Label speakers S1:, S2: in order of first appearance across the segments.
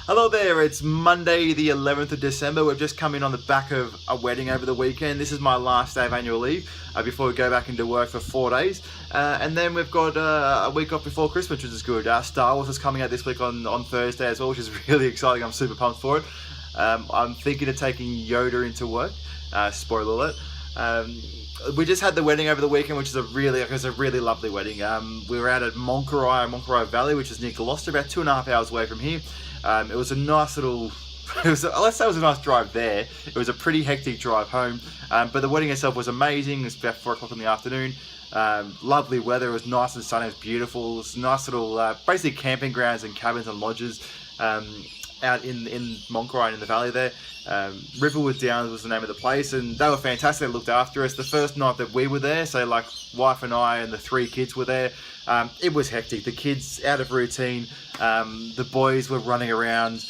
S1: Hello there, it's Monday the 11th of December. We've just come in on the back of a wedding over the weekend. This is my last day of annual leave before we go back into work for 4 days. And then we've got a week off before Christmas, which is good. Star Wars is coming out this week on Thursday as well, which is really exciting. I'm super pumped for it. I'm thinking of taking Yoda into work. Spoiler alert. We just had the wedding over the weekend, which is a really lovely wedding. We were out at Monkoroy Valley, which is near Gloucester, about 2.5 hours away from here. It was a nice little, let's say it was a nice drive there. It was a pretty hectic drive home, but the wedding itself was amazing. It was about 4 o'clock in the afternoon. Lovely weather. It was nice and sunny. It was beautiful. It was nice little, basically camping grounds and cabins and lodges out in Monkoroy and in the valley there. Riverwood Downs was the name of the place, and they were fantastic. They looked after us. The first night that we were there, so like wife and I and the 3 kids were there, it was hectic. The kids out of routine, the boys were running around.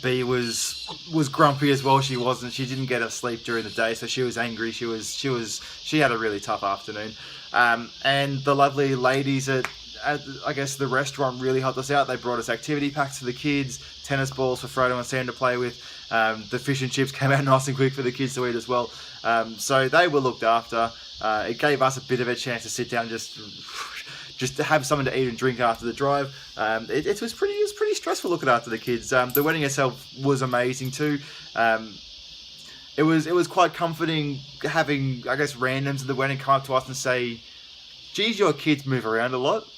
S1: B was grumpy as well. She didn't get her sleep during the day, so she was angry. She had a really tough afternoon. And the lovely ladies at I guess the restaurant really helped us out. They brought us activity packs for the kids, tennis balls for Frodo and Sam to play with. The fish and chips came out nice and quick for the kids to eat as well. So they were looked after. It gave us a bit of a chance to sit down, just to have something to eat and drink after the drive. It was pretty stressful looking after the kids. The wedding itself was amazing too. It was quite comforting having, I guess, randoms at the wedding come up to us and say, "Geez, your kids move around a lot."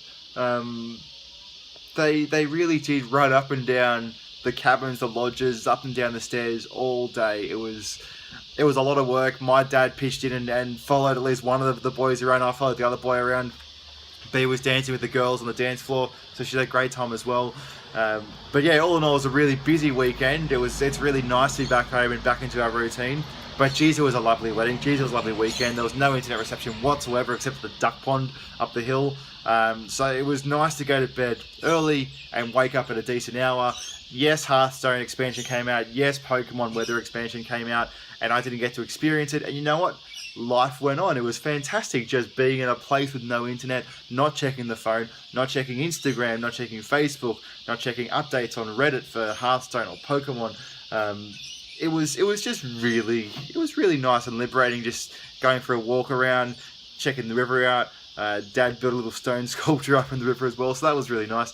S1: They really did run up and down the cabins, the lodges, up and down the stairs all day. It was a lot of work. My dad pitched in and followed at least one of the boys around. I followed the other boy around. B was dancing with the girls on the dance floor, so she had a great time as well. But yeah, all in all, it was a really busy weekend. It's really nice to be back home and back into our routine. But geez, it was a lovely wedding. Geez, it was a lovely weekend. There was no internet reception whatsoever except for the duck pond up the hill. So it was nice to go to bed early and wake up at a decent hour. Yes, Hearthstone expansion came out. Yes, Pokemon Weather expansion came out, and I didn't get to experience it. And you know what? Life went on. It was fantastic just being in a place with no internet, not checking the phone, not checking Instagram, not checking Facebook, not checking updates on Reddit for Hearthstone or Pokemon. It was really nice and liberating, just going for a walk around, checking the river out. Dad built a little stone sculpture up in the river as well, so that was really nice.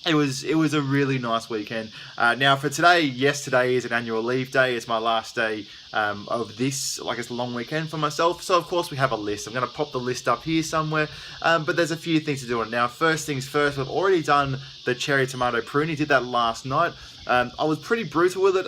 S1: It was a really nice weekend. Now for today, yes, today is an annual leave day. It's my last day of this, like it's a long weekend for myself. So of course we have a list. I'm going to pop the list up here somewhere. But there's a few things to do on it. Now, first things first, we've already done the cherry tomato pruning. Did that last night. I was pretty brutal with it.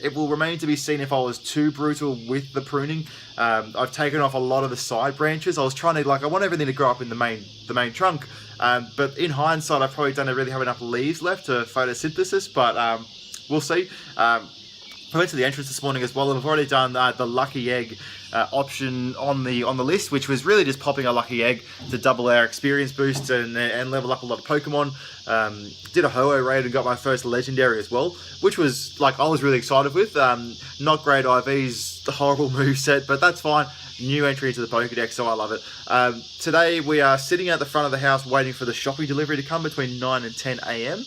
S1: It will remain to be seen if I was too brutal with the pruning. I've taken off a lot of the side branches. I was trying to, I want everything to grow up in the main trunk. But in hindsight, I probably don't really have enough leaves left to photosynthesis, but we'll see. I went to the entrance this morning as well, and we've already done the lucky egg option on the list, which was really just popping a lucky egg to double our experience boost and level up a lot of Pokemon. Did a Ho-Oh raid and got my first legendary as well, which was I was really excited with. Not great IVs, the horrible moveset, but that's fine. New entry into the Pokedex, so I love it. Today we are sitting at the front of the house waiting for the shopping delivery to come between 9 and 10 a.m.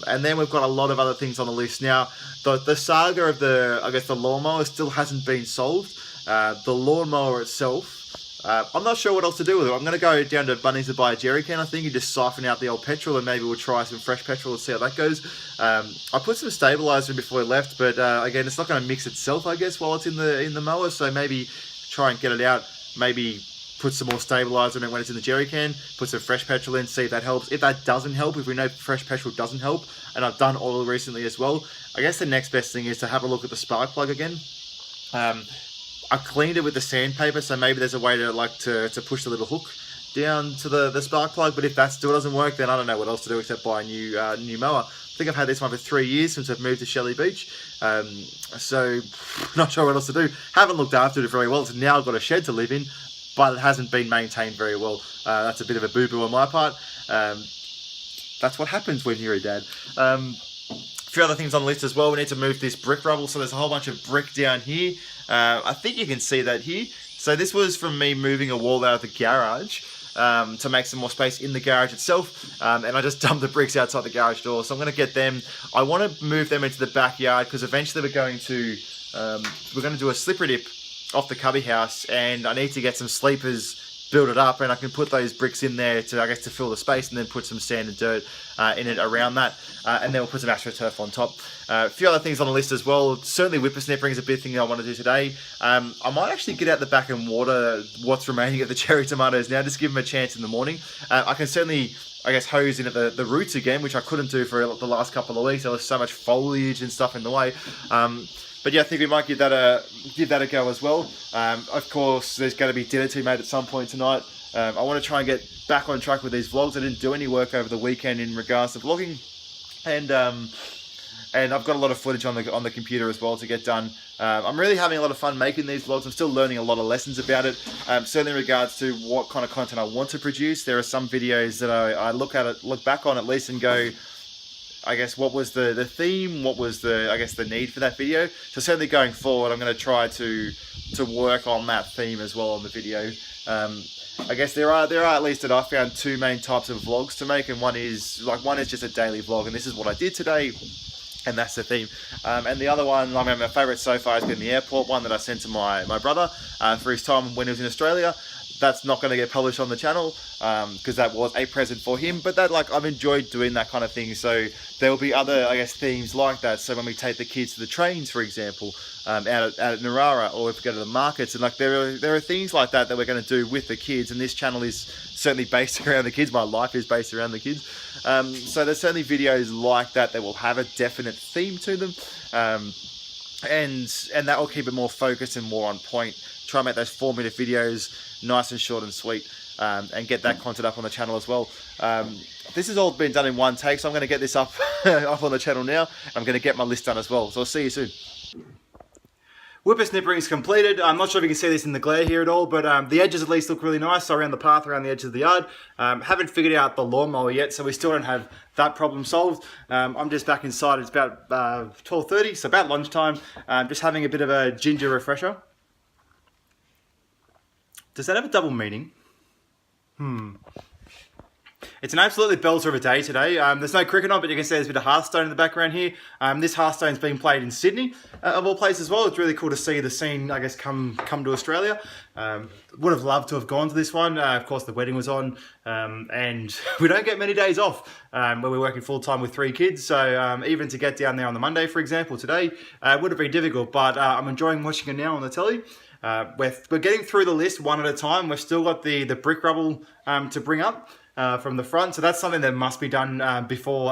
S1: And then we've got a lot of other things on the list. Now, the saga of the lawnmower still hasn't been solved. The lawnmower itself, I'm not sure what else to do with it. I'm going to go down to Bunnings to buy a jerry can, I think, and just siphon out the old petrol, and maybe we'll try some fresh petrol and see how that goes. I put some stabilizer in before we left, but again, it's not going to mix itself, I guess, while it's in the mower, so maybe try and get it out, maybe put some more stabilizer in it when it's in the jerry can, put some fresh petrol in, see if that helps. If that doesn't help, if we know fresh petrol doesn't help, and I've done oil recently as well, I guess the next best thing is to have a look at the spark plug again. I cleaned it with the sandpaper, so maybe there's a way to push the little hook down to the spark plug, but if that still doesn't work, then I don't know what else to do except buy a new mower. I think I've had this one for 3 years since I've moved to Shelley Beach, so not sure what else to do. Haven't looked after it very well. It's now got a shed to live in, but it hasn't been maintained very well. That's a bit of a boo-boo on my part. That's what happens when you're a dad. A few other things on the list as well. We need to move this brick rubble, so there's a whole bunch of brick down here. I think you can see that here. So this was from me moving a wall out of the garage. to make some more space in the garage itself, and I just dumped the bricks outside the garage door. So I'm going to get them. I want to move them into the backyard because eventually we're going to do a slippery dip off the cubby house, and I need to get some sleepers, build it up, and I can put those bricks in there to, I guess, to fill the space, and then put some sand and dirt in it around that, and then we'll put some AstroTurf on top. A few other things on the list as well. Certainly whippersnippering is a big thing I want to do today. I might actually get out the back and water what's remaining of the cherry tomatoes now, just give them a chance in the morning. I can certainly, I guess, hose in at the roots again, which I couldn't do for the last couple of weeks. There was so much foliage and stuff in the way. But yeah, I think we might give that a go as well. Of course, there's going to be dinner to be made at some point tonight. I want to try and get back on track with these vlogs. I didn't do any work over the weekend in regards to vlogging, and I've got a lot of footage on the computer as well to get done. I'm really having a lot of fun making these vlogs. I'm still learning a lot of lessons about it. Certainly in regards to what kind of content I want to produce. There are some videos that I look back on at least and go, I guess, what was the theme? What was the need for that video? So certainly going forward, I'm going to try to work on that theme as well on the video. I guess there are at least that I found two main types of vlogs to make, and one is just a daily vlog, and this is what I did today, and that's the theme. And the other one, my favourite so far has been the airport one that I sent to my brother for his time when he was in Australia. That's not going to get published on the channel because that was a present for him, but that, like, I've enjoyed doing that kind of thing. So there will be other, I guess, themes like that. So when we take the kids to the trains, for example, out at Narara, or if we go to the markets, and like there are things like that we're going to do with the kids. And this channel is certainly based around the kids. My life is based around the kids. So there's certainly videos like that will have a definite theme to them, and that will keep it more focused and more on point. Try and make those 4-minute videos nice and short and sweet, and get that content up on the channel as well. This has all been done in one take, so I'm going to get this up on the channel now. I'm going to get my list done as well, so I'll see you soon. Whippersnippering is completed. I'm not sure if you can see this in the glare here at all, but the edges at least look really nice. So around the path, around the edge of the yard. Haven't figured out the lawnmower yet, so we still don't have that problem solved. I'm just back inside. It's about 12:30, so about lunchtime. Just having a bit of a ginger refresher. Does that have a double meaning? It's an absolutely belter of a day today. There's no cricket on, but you can see there's a bit of Hearthstone in the background here. This Hearthstone's being played in Sydney, of all places as well. It's really cool to see the scene, I guess, come to Australia. Would have loved to have gone to this one. Of course, the wedding was on, and we don't get many days off where we're working full-time with 3 kids. So even to get down there on the Monday, for example, today, would have been difficult, but I'm enjoying watching it now on the telly. We're getting through the list one at a time. We've still got the brick rubble to bring up from the front, so that's something that must be done at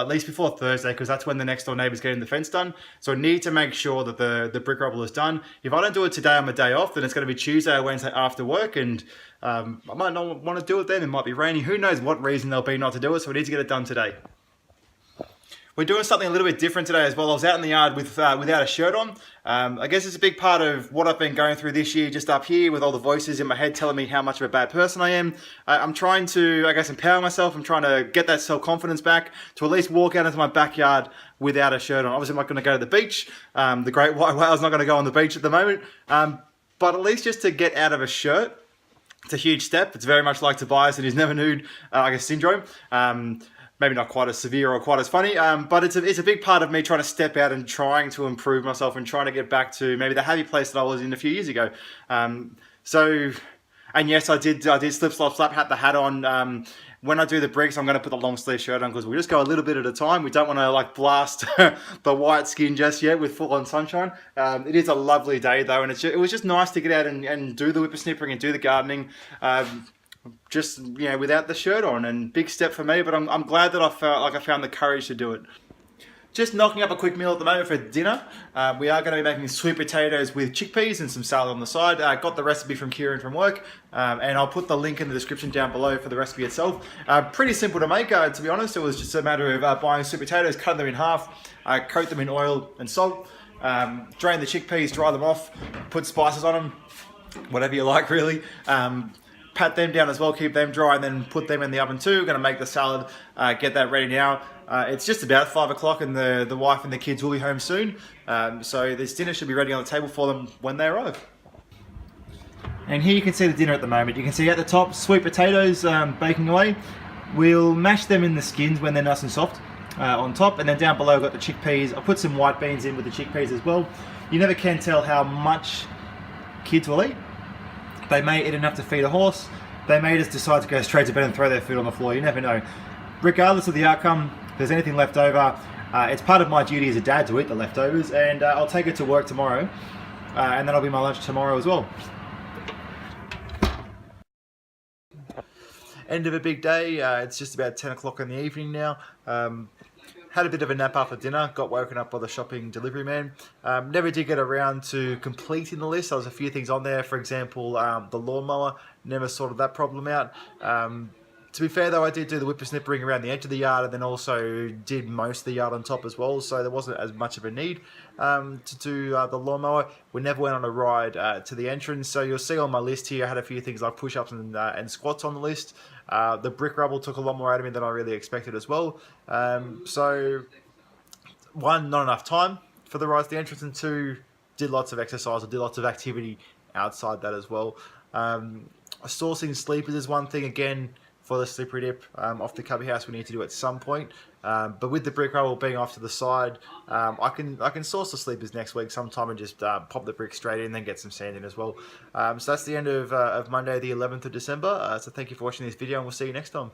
S1: least before Thursday, because that's when the next door neighbour's getting the fence done. So I need to make sure that the brick rubble is done. If I don't do it today on my day off, then it's going to be Tuesday or Wednesday after work, and I might not want to do it then. It might be raining. Who knows what reason there'll be not to do it, so we need to get it done today. We're doing something a little bit different today as well. I was out in the yard without a shirt on. I guess it's a big part of what I've been going through this year, just up here with all the voices in my head telling me how much of a bad person I am. I'm trying to, I guess, empower myself. I'm trying to get that self-confidence back to at least walk out into my backyard without a shirt on. Obviously, I'm not going to go to the beach. The great white whale's not going to go on the beach at the moment. But at least just to get out of a shirt, it's a huge step. It's very much like Tobias and his never nude, I guess, syndrome. Maybe not quite as severe or quite as funny, but it's a big part of me trying to step out and trying to improve myself and trying to get back to maybe the happy place that I was in a few years ago. And yes, I did slip, slop, slap, the hat on. When I do the bricks, I'm going to put the long sleeve shirt on because we just go a little bit at a time. We don't want to like blast the white skin just yet with full on sunshine. It is a lovely day though, and it was just nice to get out and do the whippersnippering and do the gardening. Just, you know, without the shirt on, and big step for me, but I'm glad that I found the courage to do it. Just knocking up a quick meal at the moment for dinner. We are going to be making sweet potatoes with chickpeas and some salad on the side. Got the recipe from Kieran from work, and I'll put the link in the description down below for the recipe itself. Pretty simple to make, to be honest. It was just a matter of buying sweet potatoes, cutting them in half, coat them in oil and salt, drain the chickpeas, dry them off, put spices on them, whatever you like really. Pat them down as well, keep them dry, and then put them in the oven too. We're going to make the salad, get that ready now. It's just about 5 o'clock and the wife and the kids will be home soon. So this dinner should be ready on the table for them when they arrive. And here you can see the dinner at the moment. You can see at the top, sweet potatoes baking away. We'll mash them in the skins when they're nice and soft on top, and then down below I've got the chickpeas. I'll put some white beans in with the chickpeas as well. You never can tell how much kids will eat. They may eat enough to feed a horse. They may just decide to go straight to bed and throw their food on the floor. You never know. Regardless of the outcome, if there's anything left over, it's part of my duty as a dad to eat the leftovers, and I'll take it to work tomorrow, and that'll be my lunch tomorrow as well. End of a big day. It's just about 10 o'clock in the evening now. Had a bit of a nap after dinner, got woken up by the shopping delivery man. Never did get around to completing the list. There was a few things on there, for example, the lawnmower, never sorted that problem out. To be fair though, I did do the whippersnippering around the edge of the yard, and then also did most of the yard on top as well, so there wasn't as much of a need to do the lawnmower. We never went on a ride to the entrance, so you'll see on my list here I had a few things like push-ups and squats on the list. The brick rubble took a lot more out of me than I really expected as well. So one, not enough time for the ride to the entrance, and two, did lots of exercise or did lots of activity outside that as well. Sourcing sleepers is one thing, again, for the slippery dip off the cubby house we need to do at some point. But with the brick rubble being off to the side, I can source the sleepers next week sometime and just pop the brick straight in and then get some sand in as well. So that's the end of Monday the 11th of December. So thank you for watching this video, and we'll see you next time.